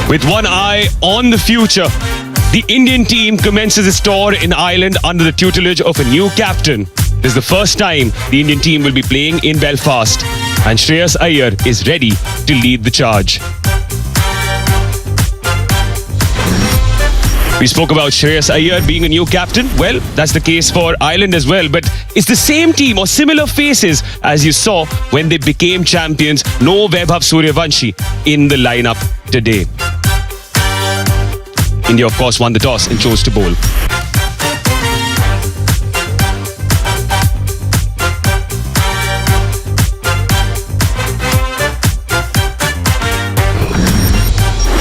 With one eye on the future, the Indian team commences its tour in Ireland under the tutelage of a new captain. This is the first time the Indian team will be playing in Belfast, and Shreyas Iyer is ready to lead the charge. We spoke about Shreyas Iyer being a new captain. Well, that's the case for Ireland as well. But it's the same team or similar faces as you saw when they became champions. No Vaibhav Suryavanshi in the lineup today. India, of course, won the toss and chose to bowl.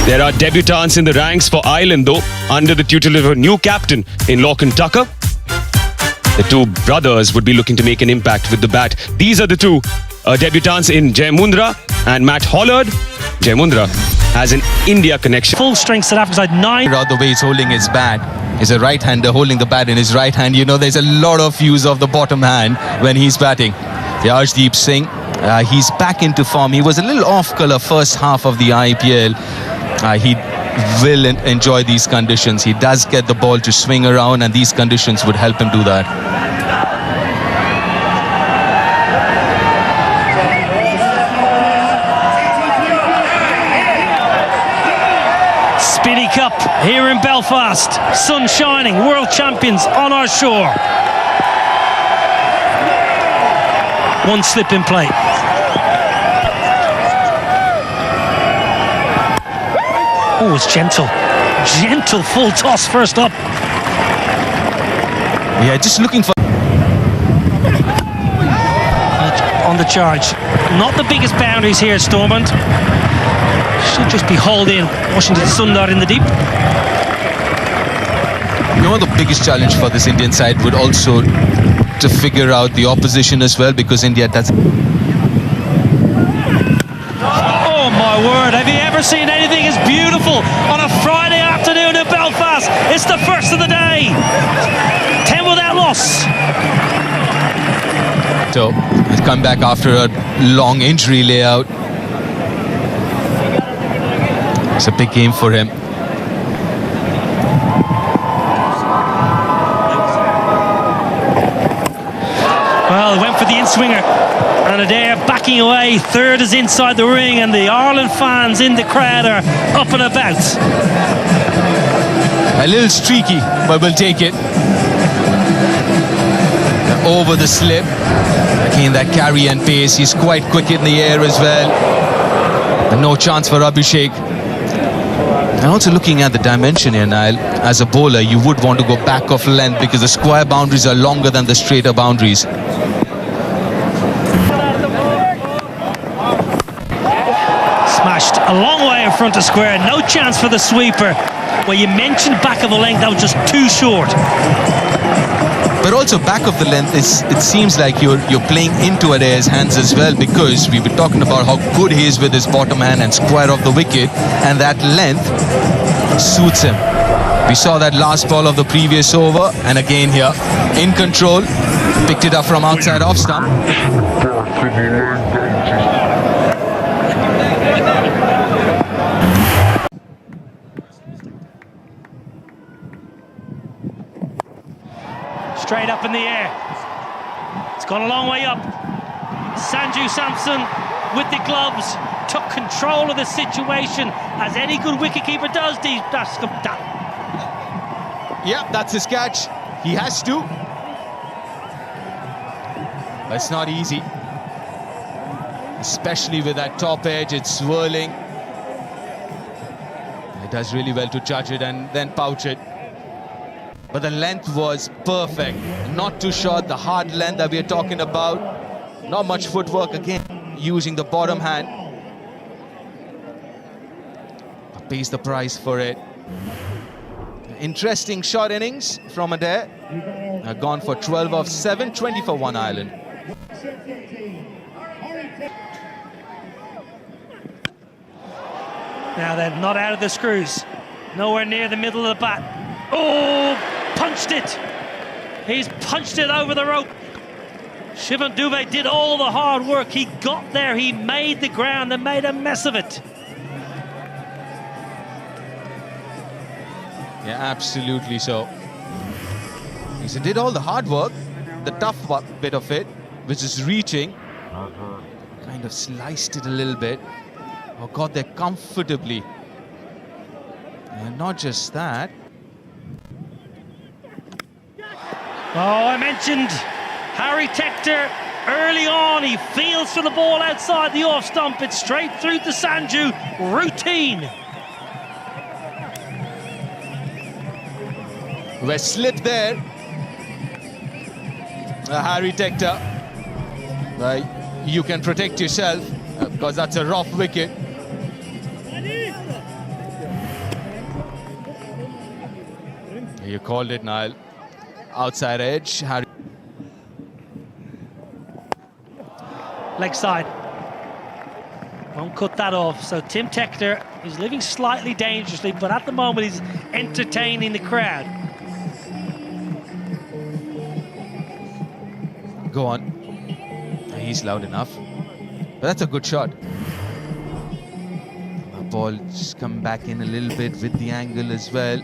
There are debutants in the ranks for Ireland, though, under the tutelage of a new captain in Lorcan Tucker. The two brothers would be looking to make an impact with the bat. These are the two debutants in Jay Mundra and Matt Hollard. Jay Mundra has an India connection. Full strength South Africa side 9. The way he's holding his bat is a right-hander holding the bat in his right hand. You know, there's a lot of use of the bottom hand when he's batting. Arshdeep Singh, he's back into form. He was a little off-colour first half of the IPL. He will enjoy these conditions. He does get the ball to swing around, and these conditions would help him do that. Speedy Cup here in Belfast. Sun shining, world champions on our shore. One slip in play. Oh, it's gentle. Gentle full toss first up. Yeah, just looking for... On the charge. Not the biggest boundaries here, Stormont. Should just be hauled in. Washington Sundar in the deep. You know, the biggest challenge for this Indian side would also to figure out the opposition as well, because India does... Oh my word, have you ever seen anything as beautiful on a Friday afternoon in Belfast? It's the first of the day. 10 without loss. So he's come back after a long injury layout. It's a big game for him. Well, he went for the in-swinger, and Adair backing away. Third is inside the ring, and the Ireland fans in the crowd are up and about. A little streaky, but we'll take it. Over the slip. Again, that carry and pace. He's quite quick in the air as well. And no chance for Abhishek. And also looking at the dimension here, Niall, as a bowler, you would want to go back of length because the square boundaries are longer than the straighter boundaries. Smashed a long way in front of square. No chance for the sweeper. Well, you mentioned back of the length, that was just too short. But also back of the length, it seems like you're playing into Adair's hands as well, because we were talking about how good he is with his bottom hand and square of the wicket, and that length suits him. We saw that last ball of the previous over, and again here, in control, picked it up from outside off stump. Straight up in the air. It's gone a long way up. Sanju Samson with the gloves took control of the situation, as any good wicketkeeper does. Yeah, that's his catch. He has to. That's not easy. Especially with that top edge, it's swirling. He does really well to judge it and then pouch it. But the length was perfect. Not too short, the hard length that we are talking about. Not much footwork again, using the bottom hand. Pays the price for it. Interesting short innings from Adair. Gone for 12 of 7, 20 for 1 Ireland. Now they're not out of the screws. Nowhere near the middle of the bat. Oh, punched it. He's punched it over the rope. Shivan Dubey did all the hard work. He got there, he made the ground and made a mess of it. Yeah, absolutely so. He did all the hard work, the tough bit of it, which is reaching. Kind of sliced it a little bit. Oh, got there comfortably. And not just that. Oh, I mentioned Harry Tector early on. He feels for the ball outside the off stump. It's straight through to Sanju. Routine. We're slipped there. Harry Tector. You can protect yourself because that's a rough wicket. You called it, Niall. Outside edge. Harry. Leg side. Won't cut that off. So Tim Tector is living slightly dangerously, but at the moment he's entertaining the crowd. Go on. He's loud enough. But that's a good shot. The ball just come back in a little bit with the angle as well.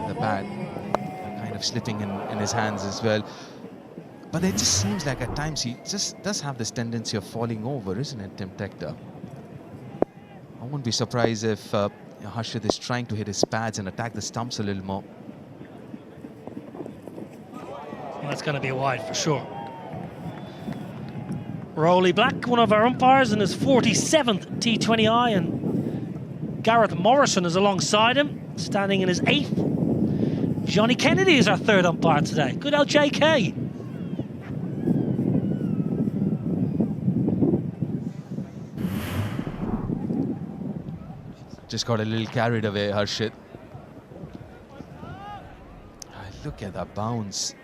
The bat kind of slipping in his hands as well. But it just seems like at times he just does have this tendency of falling over, isn't it, Tim Tector? I wouldn't be surprised if Harshit is trying to hit his pads and attack the stumps a little more. Well, that's going to be a wide for sure. Rowley Black, one of our umpires, in his 47th T20I, and Gareth Morrison is alongside him, standing in his 8th. Johnny Kennedy is our 3rd umpire today. Good old JK. Just got a little carried away, Harshit. Look at that bounce.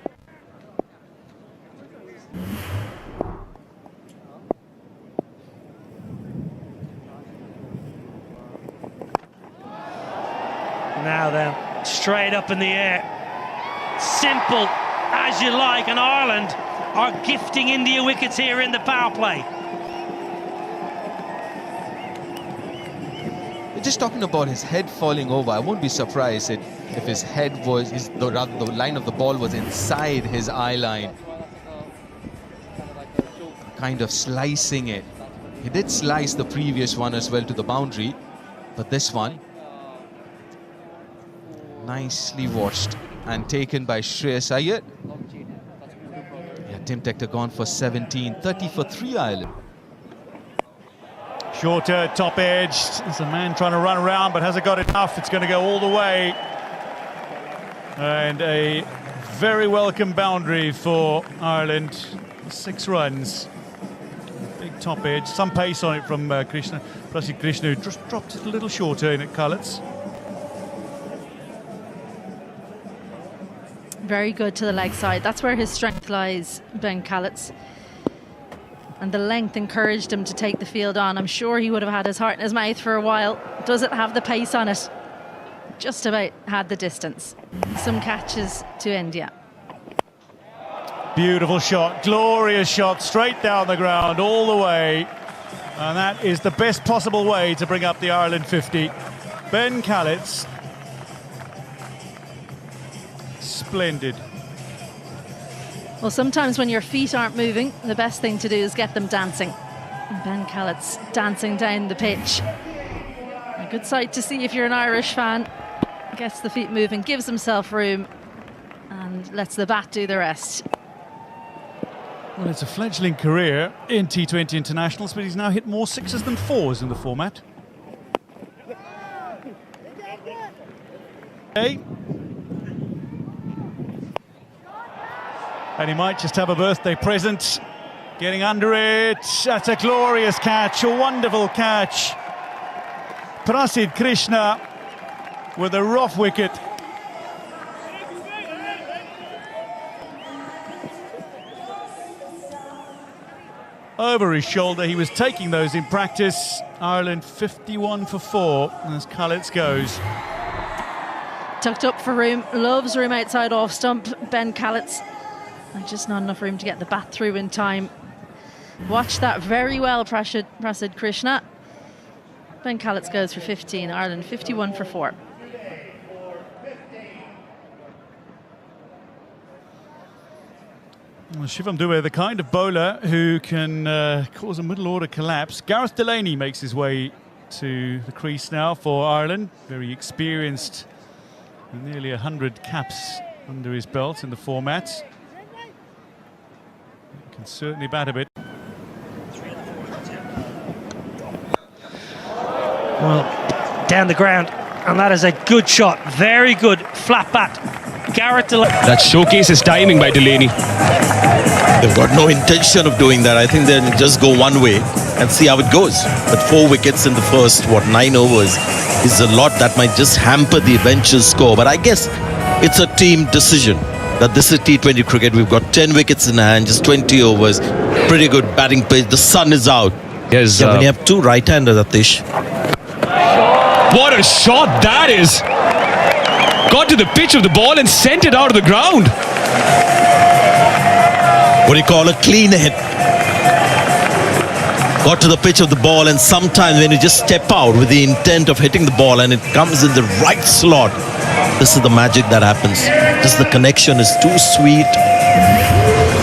Now then, straight up in the air. Simple as you like, and Ireland are gifting India wickets here in the power play. Just talking about his head falling over, I won't be surprised if his head was, the line of the ball was inside his eye line. Kind of slicing it. He did slice the previous one as well to the boundary, but this one, nicely watched and taken by Shreyas Iyer. Yeah, Tim Tector gone for 17, 30 for 3 Ireland. Shorter, top edge. There's a man trying to run around, but hasn't got enough. It's going to go all the way. And a very welcome boundary for Ireland. 6 runs. Big top edge. Some pace on it from Krishna. Prasid Krishna, who just dropped it a little shorter in at Cullets. Very good to the leg side. That's where his strength lies, Ben Callets. And the length encouraged him to take the field on. I'm sure he would have had his heart in his mouth for a while. Does it have the pace on it? Just about had the distance. Some catches to India. Beautiful shot, glorious shot, straight down the ground, all the way. And that is the best possible way to bring up the Ireland 50. Ben Callets. Splendid. Well, sometimes when your feet aren't moving, the best thing to do is get them dancing. And Ben Callets dancing down the pitch. A good sight to see if you're an Irish fan. Gets the feet moving, gives himself room, and lets the bat do the rest. Well, it's a fledgling career in T20 internationals, but he's now hit more 6s than 4s in the format. Okay. And he might just have a birthday present. Getting under it. That's a glorious catch, a wonderful catch. Prasid Krishna with a rough wicket. Over his shoulder, he was taking those in practice. Ireland 51 for 4 as Callets goes. Tucked up for room, loves room outside off stump, Ben Callets. And just not enough room to get the bat through in time. Watch that very well, Prasid Krishna. Ben Callets goes for 15, Ireland 51 for 4. Well, Shivam Dube, the kind of bowler who can cause a middle order collapse. Gareth Delaney makes his way to the crease now for Ireland. Very experienced, with nearly 100 caps under his belt in the format. He can certainly bat a bit. Well, down the ground, and that is a good shot. Very good flat bat. Gareth Delaney. That showcases timing by Delaney. They've got no intention of doing that. I think they'll just go one way and see how it goes. But 4 wickets in the first, 9 overs is a lot that might just hamper the eventual score. But I guess it's a team decision that this is T20 cricket. We've got 10 wickets in hand, just 20 overs. Pretty good batting pace. The sun is out. Yes, When you have 2 right-handers, Atish. what a shot that is! Got to the pitch of the ball and sent it out of the ground. What do you call a clean hit? Got to the pitch of the ball, and sometimes when you just step out with the intent of hitting the ball and it comes in the right slot, this is the magic that happens. Just the connection is too sweet.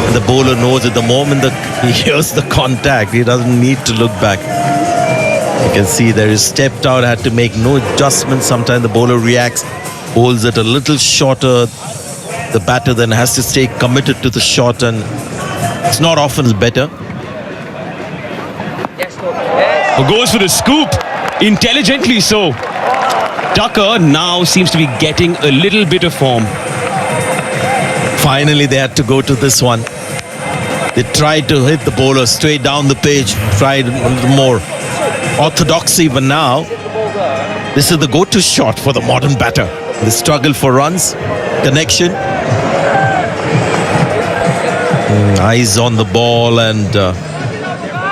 And the bowler knows at the moment that he hears the contact, he doesn't need to look back. You can see there is stepped out, had to make no adjustments. Sometimes the bowler reacts, holds it a little shorter. The batter then has to stay committed to the shot, and it's not often it's better. Who goes for the scoop, intelligently so. Tucker now seems to be getting a little bit of form. Finally, they had to go to this one. They tried to hit the bowler straight down the page, tried a little more orthodoxy, but now this is the go-to shot for the modern batter. The struggle for runs, connection. Eyes on the ball and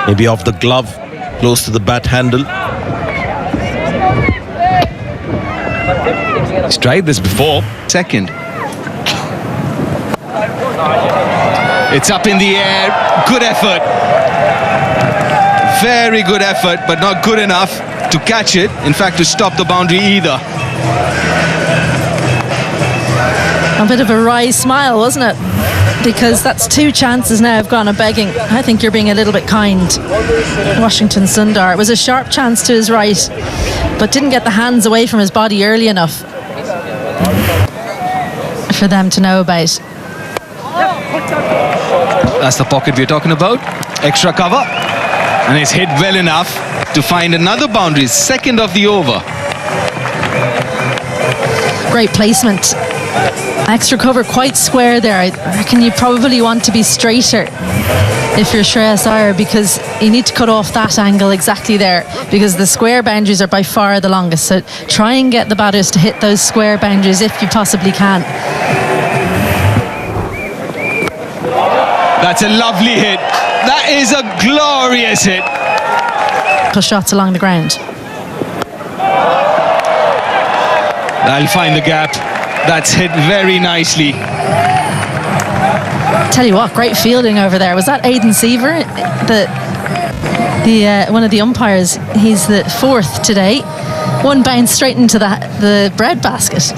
maybe off the glove, close to the bat handle. He's tried this before. Second. It's up in the air. Good effort. Very good effort, but not good enough to catch it. In fact, to stop the boundary either. A bit of a wry smile, wasn't it? Because that's 2 chances now have gone a begging. I think you're being a little bit kind, Washington Sundar. It was a sharp chance to his right, but didn't get the hands away from his body early enough for them to know about. That's the pocket we're talking about. Extra cover. And it's hit well enough to find another boundary. Second of the over. Great placement. Extra cover quite square there. I reckon you probably want to be straighter if you're Shreyas Iyer, because you need to cut off that angle exactly there, because the square boundaries are by far the longest. So try and get the batters to hit those square boundaries if you possibly can. That's a lovely hit. That is a glorious hit. Push shots along the ground. I'll find the gap. That's hit very nicely. Tell you what, great fielding over there. Was that Aidan Seaver, the one of the umpires? He's the 4th today. One bounce straight into the bread basket.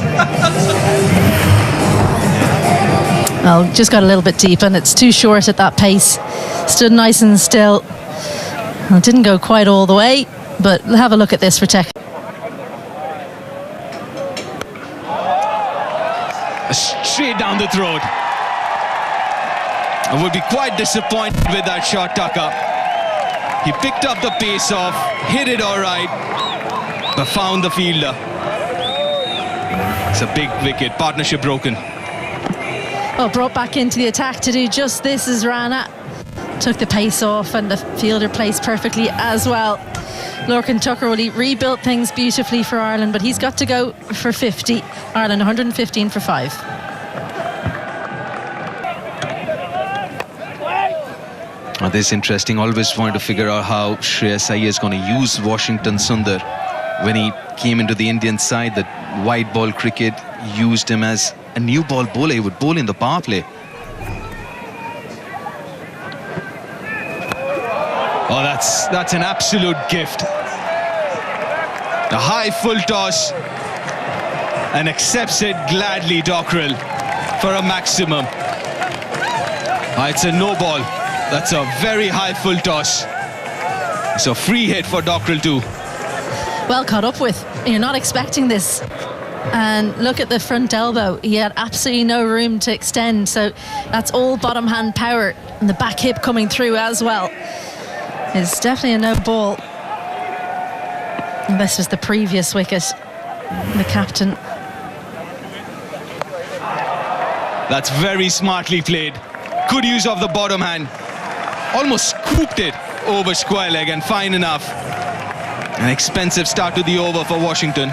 Well, just got a little bit deep, and it's too short at that pace. Stood nice and still. Well, it didn't go quite all the way, but have a look at this for tech. Straight down the throat. I would be quite disappointed with that shot, Tucker. He picked up the pace off, hit it all right, but found the fielder. It's a big wicket. Partnership broken. Well, brought back into the attack to do just this as Rana took the pace off, and the fielder placed perfectly as well. Lorcan Tucker, well, he rebuilt things beautifully for Ireland, but he's got to go for 50. Ireland 115 for 5. Oh, this is interesting. Always wanted to figure out how Shreyas Iyer is going to use Washington Sundar. When he came into the Indian side, the white ball cricket used him as a new ball bowler. He would bowl in the power play. Oh, that's an absolute gift. A high full toss, and accepts it gladly, Dockrell, for a maximum. It's a no ball. That's a very high full toss. It's a free hit for Dockrell too. Well caught up with. You're not expecting this. And look at the front elbow. He had absolutely no room to extend. So that's all bottom hand power. And the back hip coming through as well. It's definitely a no ball. And this was the previous wicket. The captain. That's very smartly played. Good use of the bottom hand. Almost scooped it over square leg and fine enough. An expensive start to the over for Washington.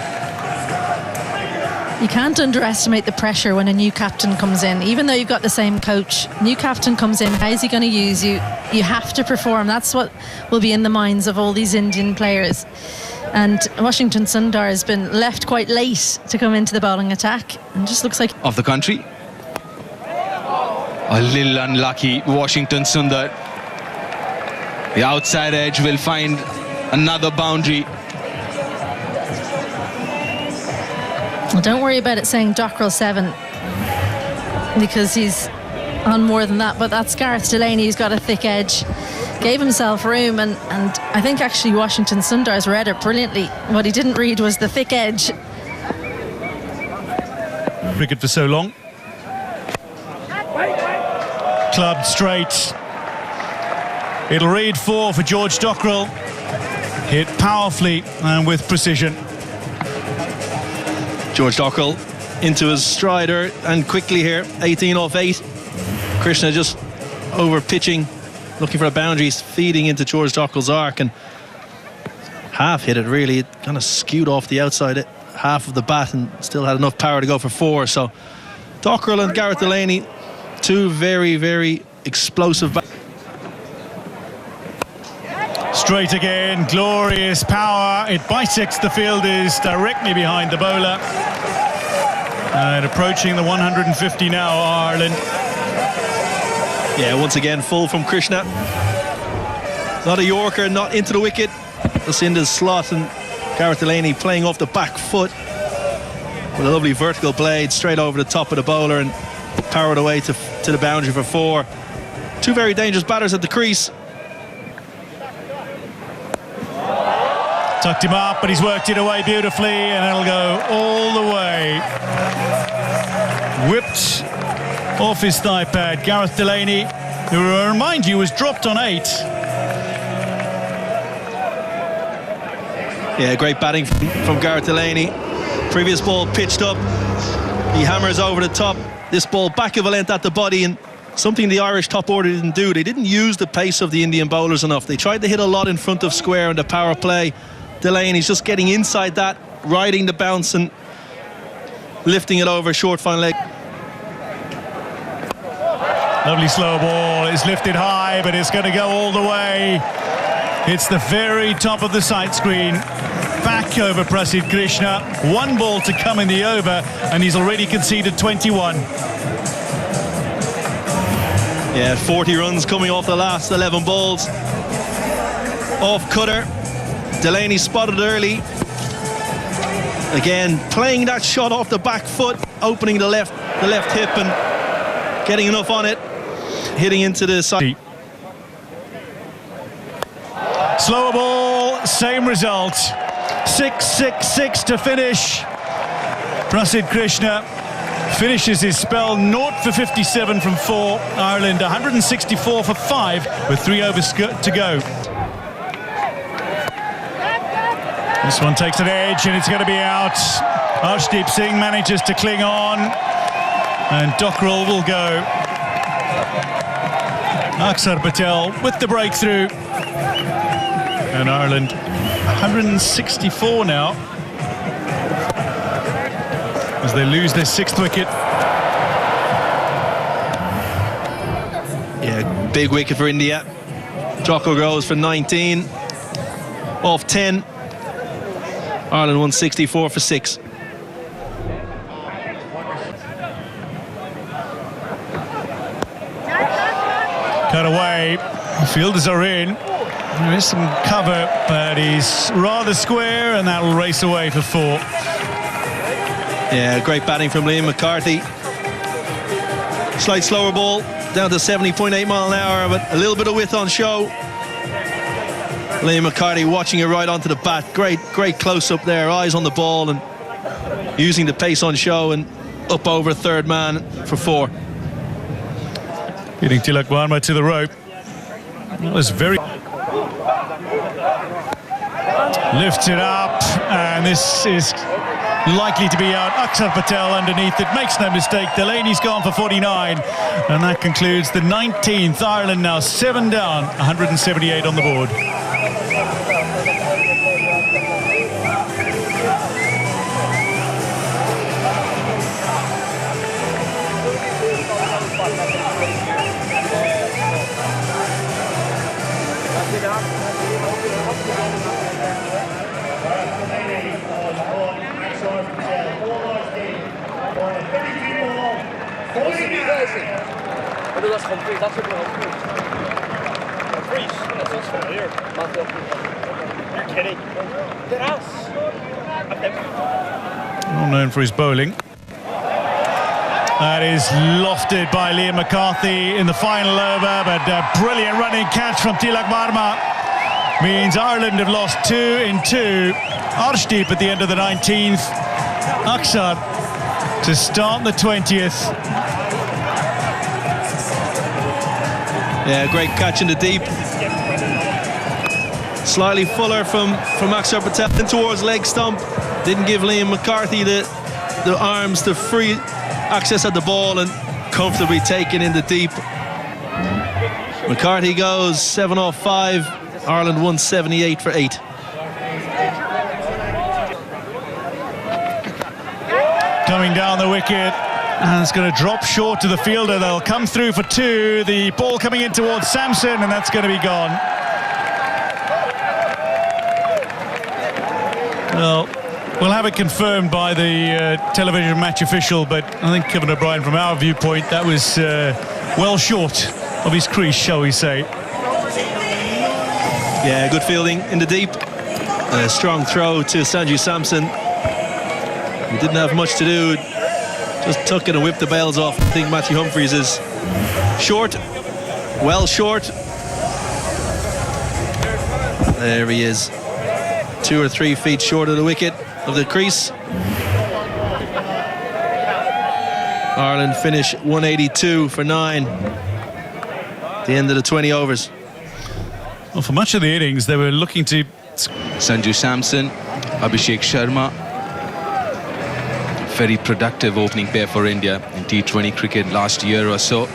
You can't underestimate the pressure when a new captain comes in. Even though you've got the same coach, new captain comes in, how is he going to use you? You have to perform. That's what will be in the minds of all these Indian players. And Washington Sundar has been left quite late to come into the bowling attack, and just looks like Of the country. A little unlucky, Washington Sundar. The outside edge will find another boundary. Well, don't worry about it saying Dockrell 7, because he's on more than that. But that's Gareth Delaney, who's got a thick edge. Gave himself room, and I think actually Washington Sundar's read it brilliantly. What he didn't read was the thick edge. Cricket for so long. Clubbed straight. It'll read 4 for George Dockrell. Hit powerfully and with precision. George Dockrell into his strider and quickly here, 18 off 8. Krishna just over pitching, looking for a boundary, feeding into George Dockrell's arc and half hit it really. It kind of skewed off the outside half of the bat and still had enough power to go for 4. So Dockrell and Gareth Delaney, two very, very explosive bats. Straight again, glorious power. It bisects the fielders directly behind the bowler. And approaching the 150 now, Ireland. Yeah, once again, full from Krishna. Not a Yorker, not into the wicket. Just in the slot, and Gareth Delaney playing off the back foot with a lovely vertical blade straight over the top of the bowler and powered away to the boundary for 4. Two very dangerous batters at the crease. Tucked him up, but he's worked it away beautifully, and it'll go all the way. Whipped off his thigh pad. Gareth Delaney, who I remind you was dropped on 8. Yeah, great batting from Gareth Delaney. Previous ball pitched up. He hammers over the top. This ball back of a length at the body, and something the Irish top order didn't do. They didn't use the pace of the Indian bowlers enough. They tried to hit a lot in front of square in the power play. Delaney's just getting inside that, riding the bounce and lifting it over short fine leg. Lovely slow ball. It's lifted high, but it's going to go all the way. It's the very top of the sight screen. Back over Prasidh Krishna. 1 ball to come in the over, and he's already conceded 21. Yeah, 40 runs coming off the last 11 balls. Off cutter. Delaney spotted early. Again, playing that shot off the back foot, opening the left hip and getting enough on it, hitting into the side. Slower ball, same result. 6-6-6 to finish. Prasidh Krishna finishes his spell 0 for 57 from 4. Ireland 164 for 5 with 3 overs to go. This one takes an edge and it's going to be out. Arshdeep Singh manages to cling on, and Dockrell will go. Aksar Patel with the breakthrough. And Ireland 164 now as they lose their 6th wicket. Yeah, big wicket for India. Dockrell goes for 19 off 10. Ireland 164 for 6. Cut away. The fielders are in. There is some cover, but he's rather square, and that'll race away for 4. Yeah, great batting from Liam McCarthy. Slight slower ball. down to 70.8 mile an hour, but a little bit of width on show. Liam McCarthy watching it right onto the bat. Great close-up there, eyes on the ball and using the pace on show and up over third man for 4. Getting Tilak Varma to the rope. That was very... Lifts it up, and this is likely to be out. Akshar Patel underneath it, makes no mistake. Delaney's gone for 49, and that concludes the 19th. Ireland now 7 down, 178 on the board. Well known for his bowling. That is lofted by Liam McCarthy in the final over, but a brilliant running catch from Tilak Varma means Ireland have lost 2 in 2. Arshdeep at the end of the 19th. Akshar to start the 20th. Yeah, great catch in the deep. Slightly fuller from Akshar Patel in towards leg stump. Didn't give Liam McCarthy the arms to free access at the ball and comfortably taken in the deep. McCarthy goes 7 off 5. Ireland 178 for 8. Coming down the wicket, and it's going to drop short to the fielder. They'll come through for 2. The ball coming in towards Sampson, and that's going to be gone. Well, we'll have it confirmed by the television match official, but I think Kevin O'Brien, from our viewpoint, that was well short of his crease, shall we say. Yeah, good fielding in the deep. A strong throw to Sanju Sampson. He didn't have much to do. Just took it and whipped the bails off. I think Matthew Humphries is short. Well short. There he is. 2 or 3 feet short of the wicket, of the crease. Ireland finish 182 for 9. At the end of the 20 overs. Well, for much of the innings, they were looking to... Sanju Sampson, Abhishek Sharma. Very productive opening pair for India in T20 cricket last year or so.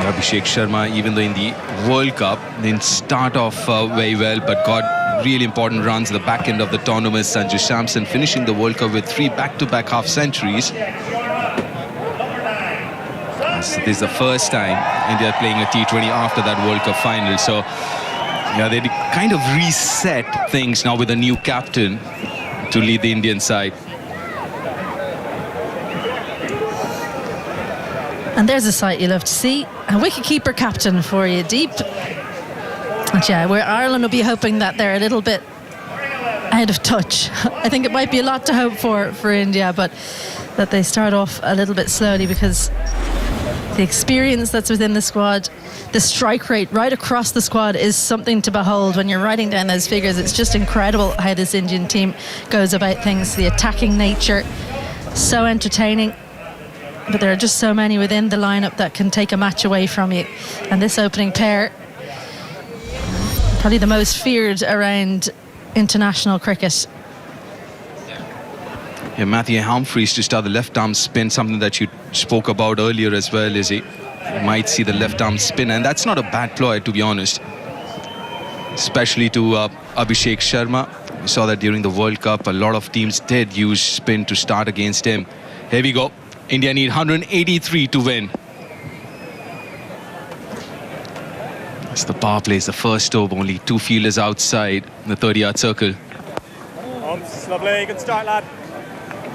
Abhishek Sharma, even though in the World Cup didn't start off very well, but got really important runs at the back end of the tournament. Sanju Sampson finishing the World Cup with 3 back-to-back half-centuries. So this is the first time India are playing a T20 after that World Cup final. So yeah, they kind of reset things now with a new captain to lead the Indian side. And there's a sight you love to see. A wicketkeeper captain for you, Deep. But yeah, where Ireland will be hoping that they're a little bit out of touch. I think it might be a lot to hope for India, but that they start off a little bit slowly, because the experience that's within the squad, the strike rate right across the squad is something to behold. When you're writing down those figures, it's just incredible how this Indian team goes about things. The attacking nature, so entertaining. But there are just so many within the lineup that can take a match away from you. And this opening pair, probably the most feared around international cricket. Yeah, Matthew Humphries to start the left arm spin, something that you spoke about earlier as well, Izzy. You might see the left arm spin, and that's not a bad ploy, to be honest. Especially to Abhishek Sharma. We saw that during the World Cup, a lot of teams did use spin to start against him. Here we go. India need 183 to win. It's the power play, it's the first over, only 2 fielders outside the 30-yard circle. Lovely, good start, lad.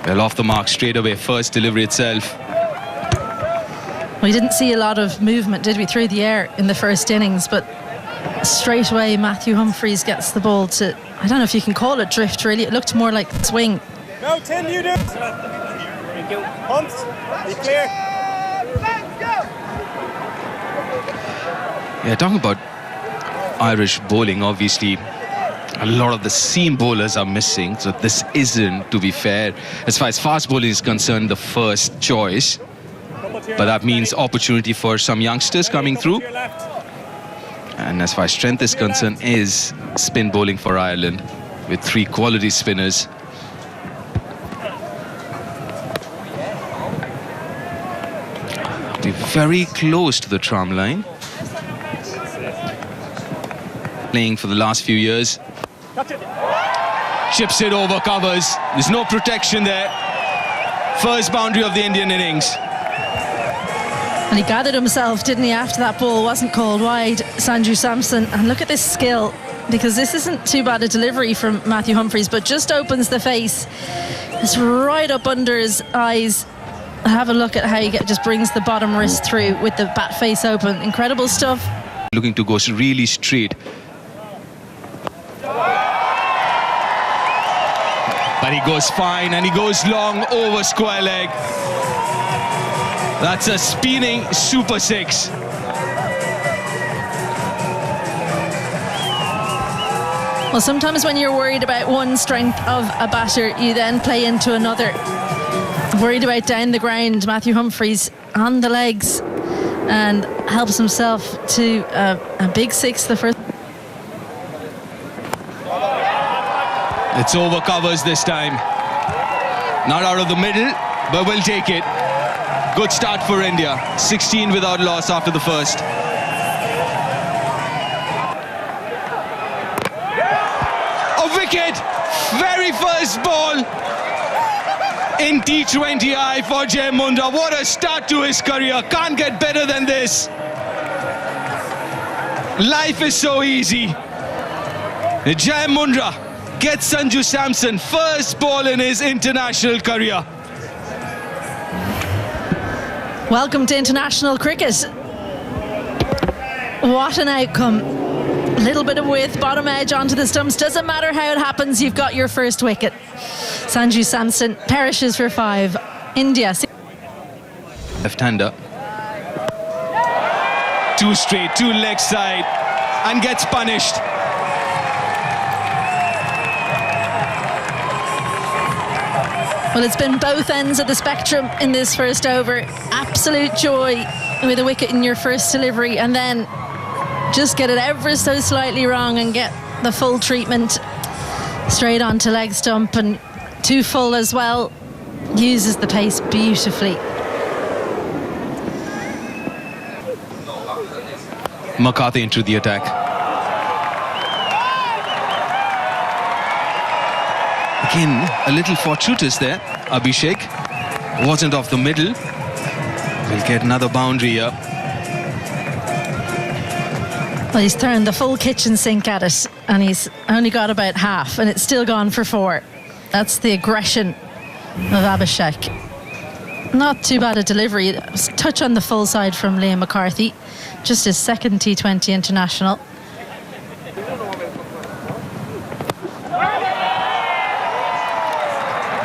Well, off the mark straight away, first delivery itself. We didn't see a lot of movement, did we, through the air in the first innings, but straight away Matthew Humphries gets the ball to, I don't know if you can call it drift, really. It looked more like swing. No, Tim, you do it. Thank you. Humps, be clear. Yeah, talking about Irish bowling, obviously a lot of the seam bowlers are missing, so this isn't, to be fair, as far as fast bowling is concerned, the first choice. But that means opportunity for some youngsters coming through. And as far as strength is concerned, is spin bowling for Ireland with 3 quality spinners. Be very close to the tram line. Playing for the last few years. Chips it over covers. There's no protection there. First boundary of the Indian innings. And he gathered himself, didn't he, after that ball wasn't called wide, Sanju Samson. And look at this skill, because this isn't too bad a delivery from Matthew Humphries, but just opens the face. It's right up under his eyes. Have a look at how he just brings the bottom wrist through with the bat face open. Incredible stuff. Looking to go really straight. But he goes fine and he goes long over square leg. That's a spinning super 6. Well, sometimes when you're worried about one strength of a batter, you then play into another. Worried about down the ground, Matthew Humphries on the legs and helps himself to a big 6 the first. It's over covers this time. Not out of the middle, but we'll take it. Good start for India. 16 without loss after the first. A wicket! Very first ball in T20I for Jai Mundra. What a start to his career. Can't get better than this. Life is so easy. Jai Mundra gets Sanju Samson first ball in his international career. Welcome to international cricket. What an outcome. A little bit of width, bottom edge onto the stumps. Doesn't matter how it happens, you've got your first wicket. Sanju Samson perishes for 5. India. Left-hander. 2 straight, 2 leg side, and gets punished. Well, it's been both ends of the spectrum in this first over. Absolute joy with a wicket in your first delivery, and then just get it ever so slightly wrong and get the full treatment straight onto leg stump, and too full as well. Uses the pace beautifully. McCarthy into the attack. Again, a little fortuitous there. Abhishek wasn't off the middle. We'll get another boundary here. Well, he's turned the full kitchen sink at it, and he's only got about half, and it's still gone for 4. That's the aggression of Abhishek. Not too bad a delivery. It was a touch on the full side from Liam McCarthy. Just his second T20 international.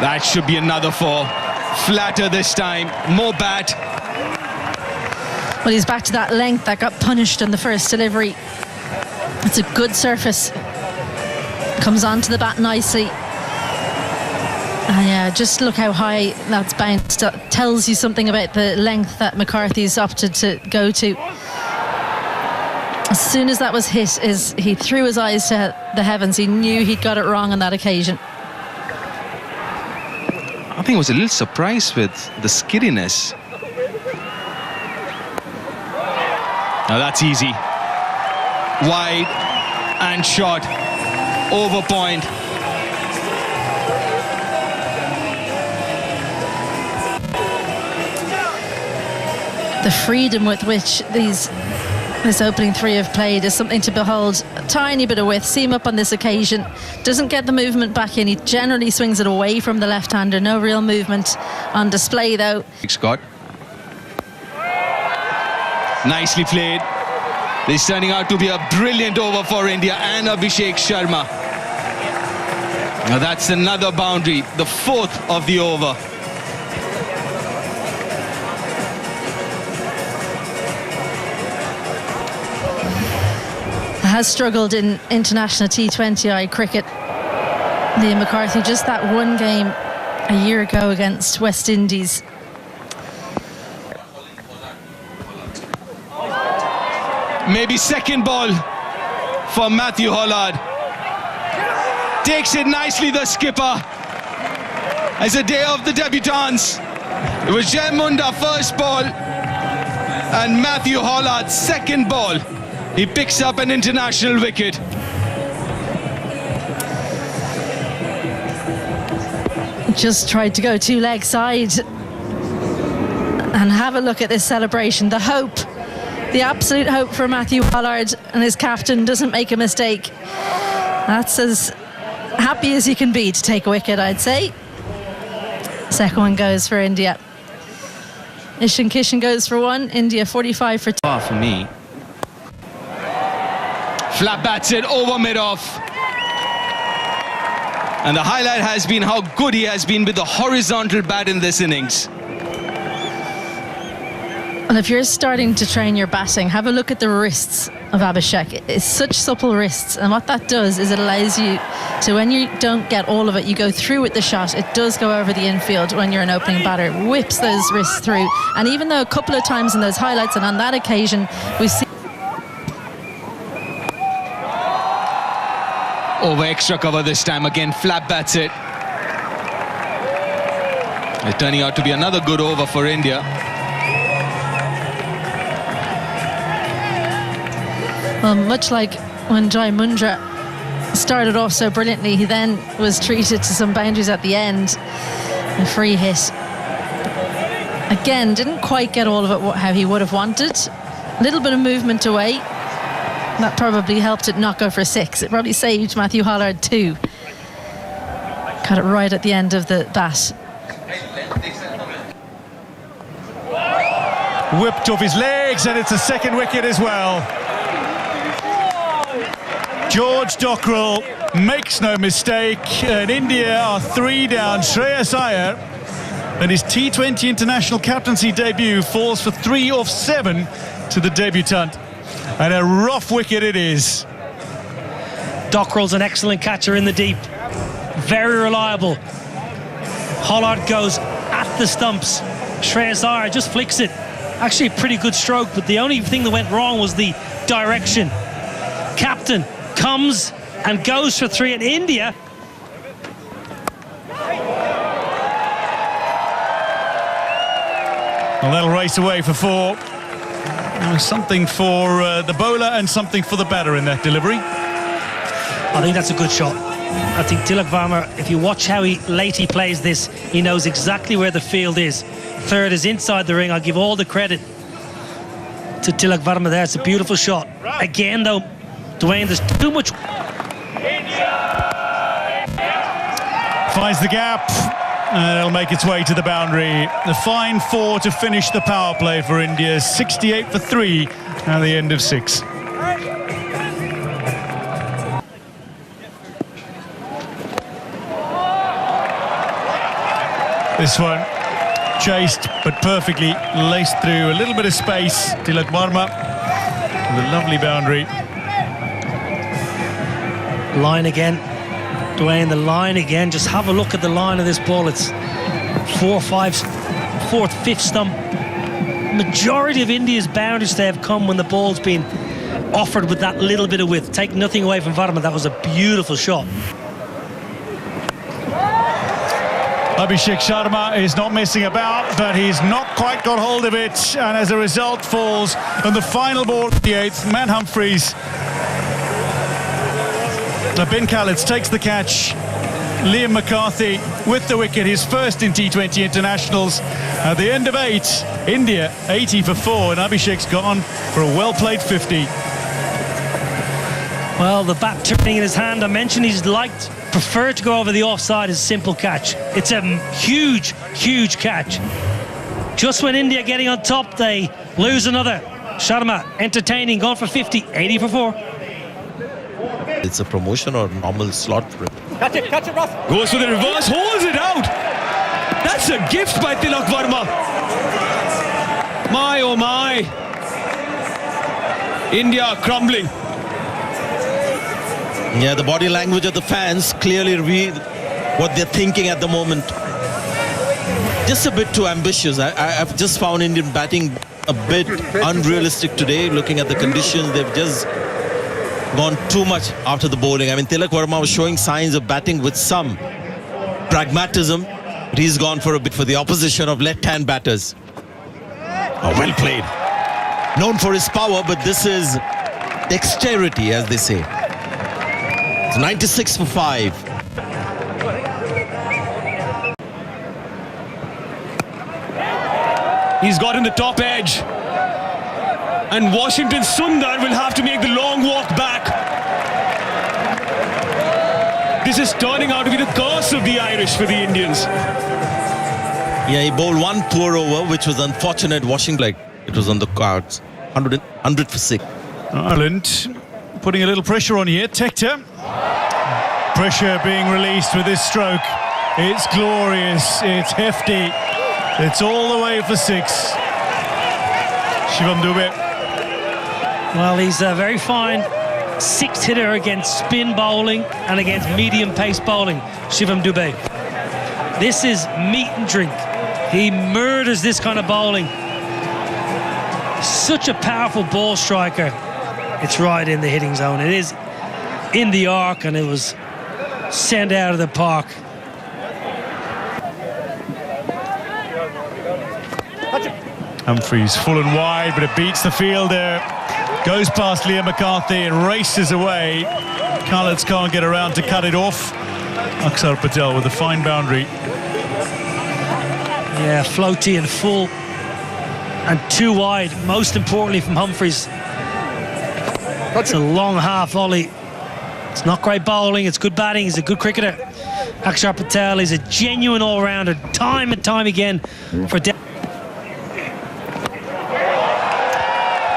That should be another 4. Flatter this time. More bat. Well, he's back to that length that got punished in the first delivery. It's a good surface. Comes onto the bat nicely. And yeah, just look how high that's bounced. That tells you something about the length that McCarthy's opted to go to. As soon as that was hit, he threw his eyes to the heavens. He knew he'd got it wrong on that occasion. I think I was a little surprised with the skiddiness. Now that's easy. Wide and short. Over point. The freedom with which this opening 3 have played is something to behold. A tiny bit of width. Seam up on this occasion. Doesn't get the movement back in. He generally swings it away from the left-hander. No real movement on display, though. Scott. Nicely played. This is turning out to be a brilliant over for India and Abhishek Sharma. Now that's another boundary, the 4th of the over. has struggled in international T20I cricket. Liam McCarthy, just that one game a year ago against West Indies. Maybe second ball for Matthew Hollard. Takes it nicely, the skipper. As a day of the debutants, it was Jai Munda first ball and Matthew Hollard second ball. He picks up an international wicket. Just tried to go two leg side. And have a look at this celebration. The hope, the absolute hope for Matthew Hollard and his captain doesn't make a mistake. That's as happy as you can be to take a wicket, I'd say. Second one goes for India. Ishan Kishan goes for one. India 45 for 2. For me. Flat bats it over mid-off. And the highlight has been how good he has been with the horizontal bat in this innings. And if you're starting to train your batting, have a look at the wrists of Abhishek. It's such supple wrists, and what that does is it allows you to, when you don't get all of it, you go through with the shot. It does go over the infield when you're an opening batter. It whips those wrists through. And even though a couple of times in those highlights and on that occasion we see over extra cover this time, again flat bats it. It's turning out to be another good over for India. Well, much like when Jai Mundra started off so brilliantly, he then was treated to some boundaries at the end. A free hit. Again, didn't quite get all of it how he would have wanted. A little bit of movement away. That probably helped it not go for 6. It probably saved Matthew Hollard 2. Got it right at the end of the bat. Whipped off his legs, and it's a second wicket as well. George Dockrell makes no mistake, and India are 3 down. Shreyas Iyer, and his T20 international captaincy debut, falls for 3 off 7 to the debutant. And a rough wicket it is. Dockrell's an excellent catcher in the deep. Very reliable. Hollard goes at the stumps. Shreyas Iyer just flicks it. Actually a pretty good stroke, but the only thing that went wrong was the direction. Captain comes and goes for 3 in India. Well, they'll race away for 4. Something for the bowler and something for the batter in that delivery. I think that's a good shot. I think Tilak Varma, if you watch how late he plays this, he knows exactly where the field is. Third is inside the ring. I'll give all the credit to Tilak Varma there. It's a beautiful shot. Again, though, Dwayne, there's too much. Finds the gap, and it'll make its way to the boundary. The fine 4 to finish the power play for India. 68 for 3 at the end of 6. This one chased but perfectly laced through a little bit of space. Tilak Varma with a lovely boundary. Line again. Dwayne, the line again. Just have a look at the line of this ball. It's 4, 5, 4th, 5th stump. Majority of India's boundaries they have come when the ball's been offered with that little bit of width. Take nothing away from Varma. That was a beautiful shot. Abhishek Sharma is not messing about, but he's not quite got hold of it, and as a result falls on the final ball of the 8th. Matt Humphreys. Ben Khaled takes the catch. Liam McCarthy with the wicket, his first in T20 internationals. At the end of 8, India 80 for 4, and Abhishek's gone for a well-played 50. Well, the bat turning in his hand, I mentioned he's preferred to go over the offside as a simple catch. It's a huge, huge catch. Just when India getting on top, they lose another. Sharma entertaining, gone for 50, 80 for 4. It's a promotion or normal slot for him. Catch it, Ross. Goes for the reverse, holds it out. That's a gift by Tilak Varma. My oh my. India crumbling. Yeah, the body language of the fans clearly reveal what they're thinking at the moment. Just a bit too ambitious. I've just found Indian batting a bit unrealistic today. Looking at the conditions, they've just gone too much after the bowling. I mean, Tilak Verma was showing signs of batting with some pragmatism, but he's gone for a bit for the opposition of left-hand batters. Oh, well played. Known for his power, but this is dexterity, as they say. It's 96 for 5. He's gotten the top edge. And Washington Sundar will have to make the long walk back. This is turning out to be the curse of the Irish for the Indians. Yeah, he bowled one poor over, which was unfortunate. Washington, it was on the cards. 100 for 6. Ireland putting a little pressure on here. Tector. Pressure being released with this stroke. It's glorious. It's hefty. It's all the way for 6. Shivam Dube. Well, he's a very fine 6th hitter against spin bowling and against medium pace bowling, Shivam Dube. This is meat and drink. He murders this kind of bowling. Such a powerful ball striker. It's right in the hitting zone. It is in the arc, and it was sent out of the park. Humphreys full and wide, but it beats the fielder. Goes past Liam McCarthy and races away. Khaleds can't get around to cut it off. Akshar Patel with a fine boundary. Yeah, floaty and full and too wide, most importantly from Humphreys. It's a long half volley. It's not great bowling, it's good batting, he's a good cricketer. Akshar Patel is a genuine all-rounder, time and time again for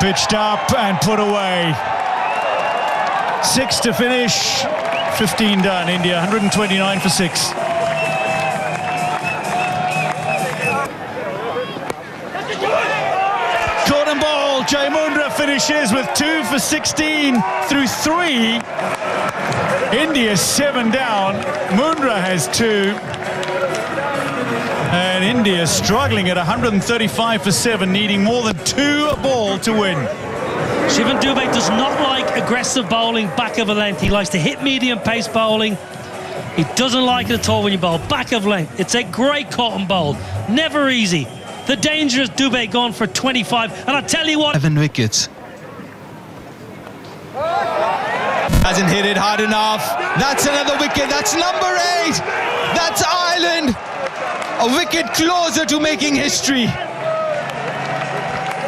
Pitched up and put away. 6 to finish, 15 done. India 129 for 6. Caught and ball. Jai Mundra finishes with 2 for 16 through 3. India 7 down. Mundra has 2. And India struggling at 135 for 7, needing more than 2 a ball to win. Shivam Dube does not like aggressive bowling back of a length. He likes to hit medium pace bowling. He doesn't like it at all when you bowl back of length. It's a great caught and bowl. Never easy. The dangerous Dube gone for 25. And I tell you what, 7 wickets. Hasn't hit it hard enough. That's another wicket. That's number 8. That's Ireland. A wicket closer to making history.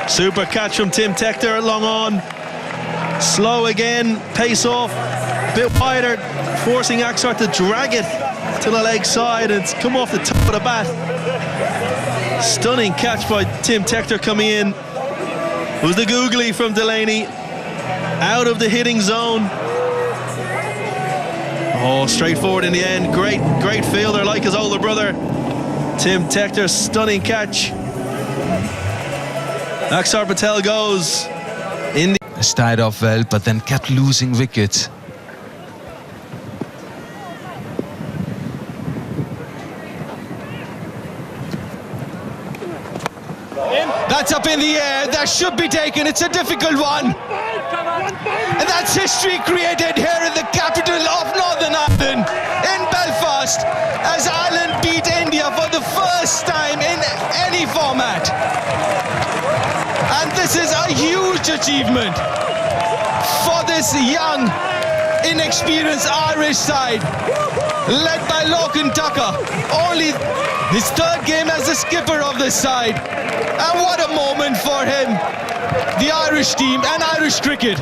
Super catch from Tim Tector, long on. Slow again, pace off, bit wider, forcing Akshar to drag it to the leg side. It's come off the top of the bat. Stunning catch by Tim Tector coming in. It was the googly from Delaney. Out of the hitting zone. Oh, straightforward in the end. Great fielder like his older brother. Tim Tector, stunning catch. Akshar Patel goes in. Started off well, but then kept losing wickets. That's up in the air. That should be taken. It's a difficult one. And that's history created here in the capital of Northern Ireland, in Belfast, as Ireland beat India for the first time in any format. And this is a huge achievement for this young, inexperienced Irish side, led by Lachlan Tucker. Only his 3rd game as the skipper of this side. And what a moment for him, the Irish team and Irish cricket.